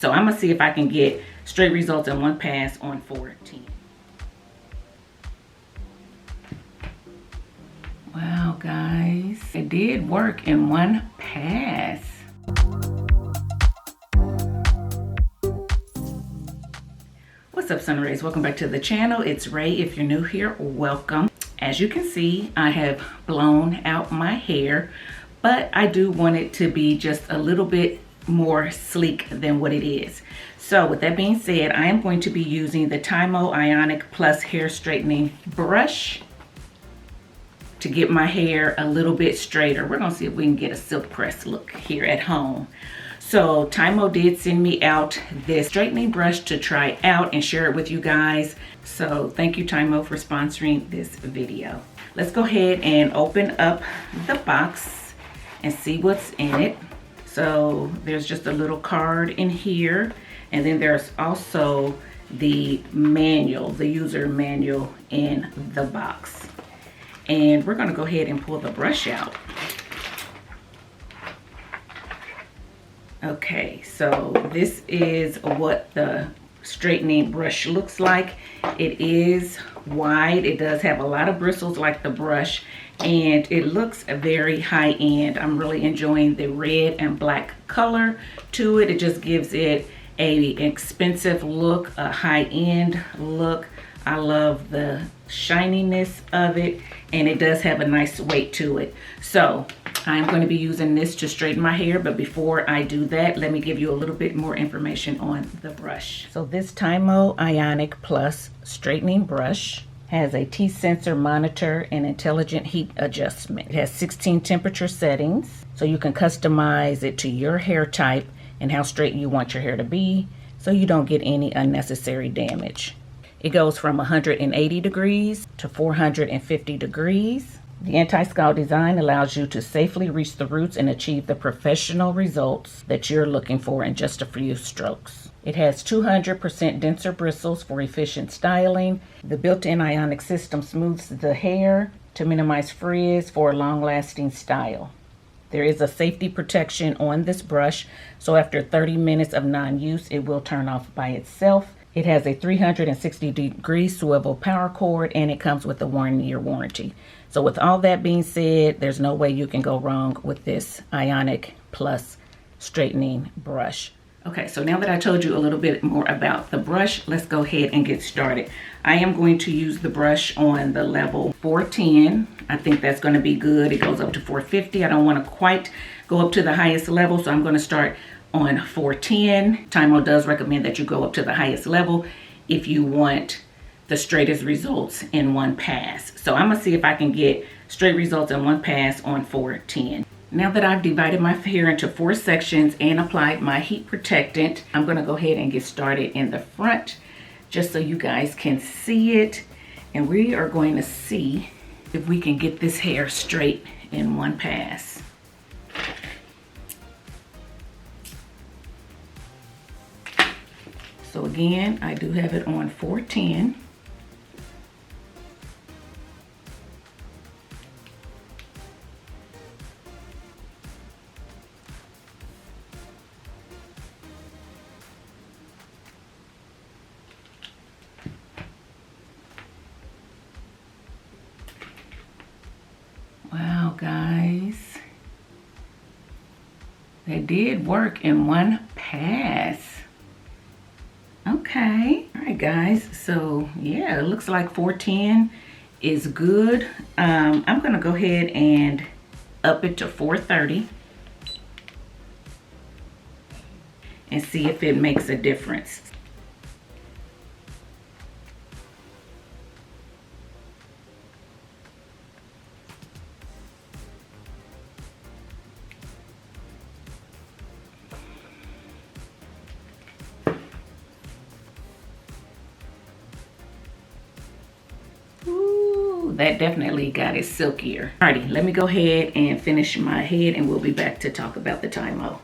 So I'm gonna see if I can get straight results in one pass on 14. Wow, guys, it did work in one pass. What's up, Sun Rays? Welcome back to the channel. It's Ray. If you're new here, welcome. As you can see, I have blown out my hair, but I do want it to be just a little bit more sleek than what it is. So with that being said, I am going to be using the TYMO IONIC Plus hair straightening brush to get my hair a little bit straighter. We're gonna see if we can get a silk press look here at home. So TYMO did send me out this straightening brush to try out and share it with you guys. So thank you, TYMO, for sponsoring this video. Let's go ahead and open up the box and see what's in it. So there's just a little card in here, and then there's also the manual, the user manual in the box. And we're gonna go ahead and pull the brush out. Okay, so this is what the straightening brush looks like. It is wide. It does have a lot of bristles like the brush, and it looks very high end. I'm really enjoying the red and black color to it. It just gives it an expensive look, a high end look. I love the shininess of it, and it does have a nice weight to it. So I'm going to be using this to straighten my hair, but before I do that, let me give you a little bit more information on the brush. So this TYMO IONIC Plus straightening brush has a T-sensor monitor and intelligent heat adjustment. It has 16 temperature settings, so you can customize it to your hair type and how straight you want your hair to be, so you don't get any unnecessary damage. It goes from 180 degrees to 450 degrees. The anti-scald design allows you to safely reach the roots and achieve the professional results that you're looking for in just a few strokes. It has 200% denser bristles for efficient styling. The built-in ionic system smooths the hair to minimize frizz for a long-lasting style. There is a safety protection on this brush, so after 30 minutes of non-use, it will turn off by itself. It has a 360-degree swivel power cord, and it comes with a 1-year warranty. So with all that being said, there's no way you can go wrong with this IONIC Plus straightening brush. Okay, so now that I told you a little bit more about the brush, let's go ahead and get started. I am going to use the brush on the level 410. I think that's going to be good. It goes up to 450. I don't want to quite go up to the highest level, so I'm going to start on 410. TYMO does recommend that you go up to the highest level if you want the straightest results in one pass. So I'm gonna see if I can get straight results in one pass on 410. Now that I've divided my hair into 4 sections and applied my heat protectant, I'm gonna go ahead and get started in the front just so you guys can see it. And we are going to see if we can get this hair straight in one pass. So again, I do have it on 410. Wow, guys, that did work in one pass. Okay, all right, guys, so yeah, it looks like 410 is good. I'm gonna go ahead and up it to 430 and see if it makes a difference. That definitely got it silkier. Alrighty, let me go ahead and finish my head, and we'll be back to talk about the TYMO.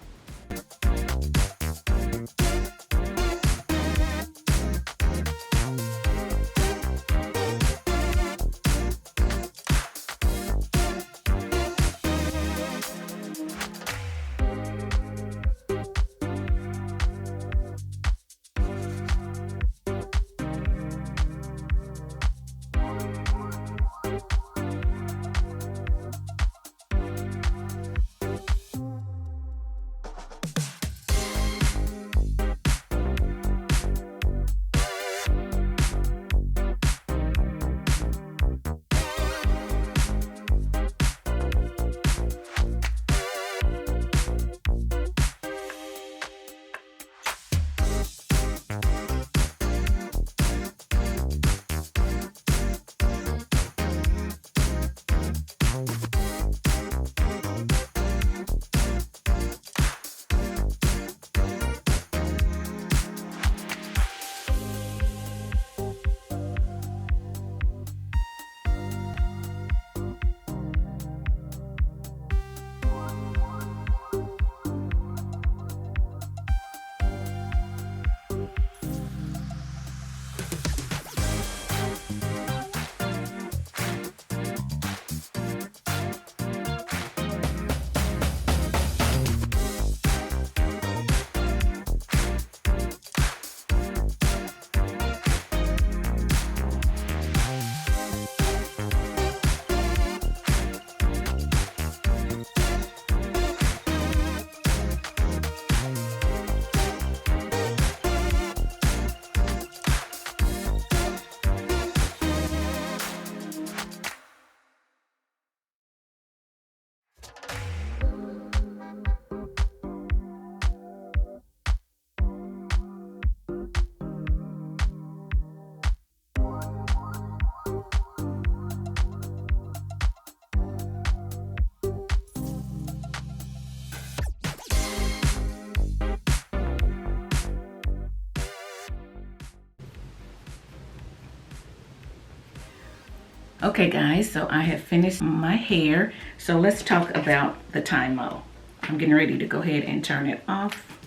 Okay guys, so I have finished my hair. So let's talk about the TYMO. I'm getting ready to go ahead and turn it off.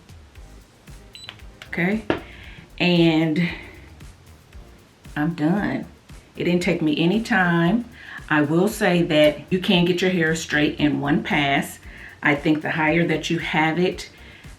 Okay, and I'm done. It didn't take me any time. I will say that you can get your hair straight in one pass. I think the higher that you have it,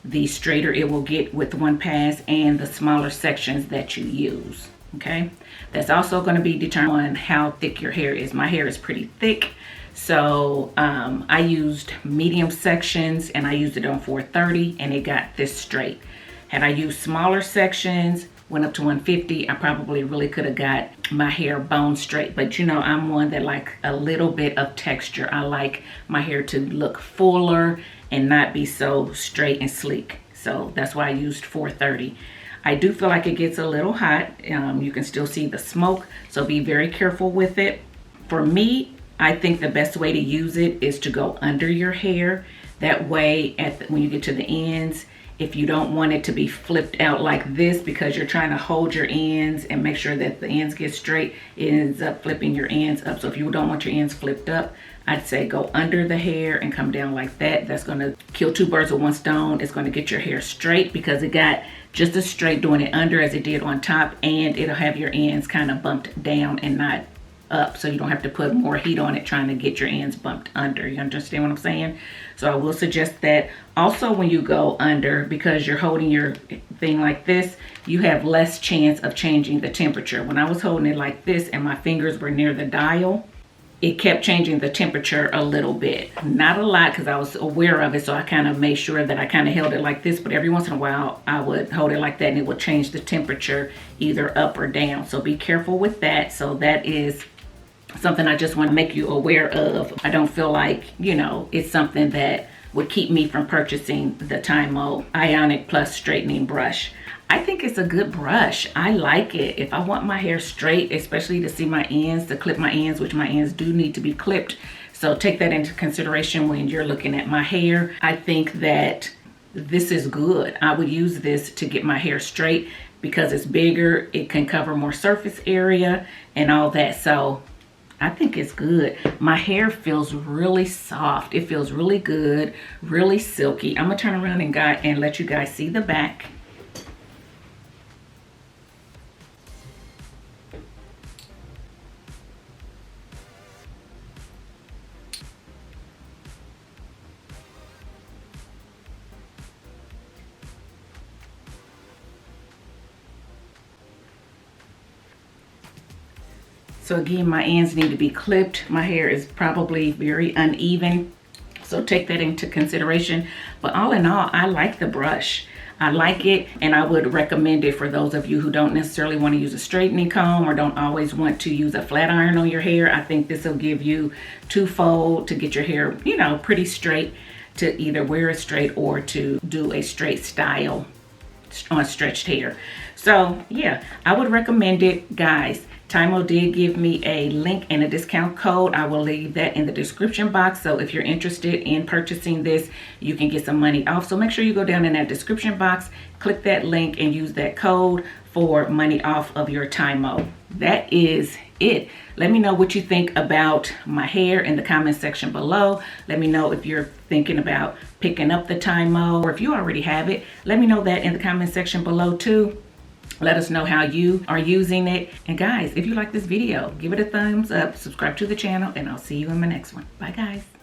the straighter it will get with one pass, and the smaller sections that you use. Okay, that's also going to be determined on how thick your hair is. My hair is pretty thick, so I used medium sections and I used it on 430 and it got this straight. Had I used smaller sections, went up to 150, I probably really could have got my hair bone straight. But you know, I'm one that like a little bit of texture. I like my hair to look fuller and not be so straight and sleek. So that's why I used 430. I do feel like it gets a little hot. You can still see the smoke, so be very careful with it. For me, I think the best way to use it is to go under your hair. That way, when you get to the ends, if you don't want it to be flipped out like this because you're trying to hold your ends and make sure that the ends get straight, it ends up flipping your ends up. So if you don't want your ends flipped up, I'd say go under the hair and come down like that. That's going to kill two birds with one stone. It's going to get your hair straight because it got just as straight doing it under as it did on top, and it'll have your ends kind of bumped down and not up, so you don't have to put more heat on it trying to get your ends bumped under. You understand what I'm saying? So I will suggest that. Also, when you go under, because you're holding your thing like this, you have less chance of changing the temperature. When I was holding it like this and my fingers were near the dial, it kept changing the temperature a little bit. Not a lot, because I was aware of it, so I kind of made sure that I kind of held it like this, but every once in a while I would hold it like that and it would change the temperature either up or down. So be careful with that. So that is something I just want to make you aware of. I don't feel like, you know, it's something that would keep me from purchasing the TYMO IONIC Plus straightening brush. I think it's a good brush. I like it. If I want my hair straight, especially to see my ends, to clip my ends, which my ends do need to be clipped. So take that into consideration when you're looking at my hair. I think that this is good. I would use this to get my hair straight because it's bigger. It can cover more surface area and all that. So I think it's good. My hair feels really soft. It feels really good, really silky. I'm gonna turn around and let you guys see the back. So again, my ends need to be clipped. My hair is probably very uneven, so take that into consideration. But all in all, I like the brush. I like it, and I would recommend it for those of you who don't necessarily want to use a straightening comb or don't always want to use a flat iron on your hair. I think this will give you twofold to get your hair, you know, pretty straight, to either wear it straight or to do a straight style on stretched hair. So yeah, I would recommend it, guys. TYMO did give me a link and a discount code. I will leave that in the description box. So if you're interested in purchasing this, you can get some money off. So make sure you go down in that description box, click that link and use that code for money off of your TYMO. That is it. Let me know what you think about my hair in the comment section below. Let me know if you're thinking about picking up the TYMO, or if you already have it, let me know that in the comment section below too. Let us know how you are using it. And guys, if you like this video, give it a thumbs up, subscribe to the channel, and I'll see you in my next one. Bye guys.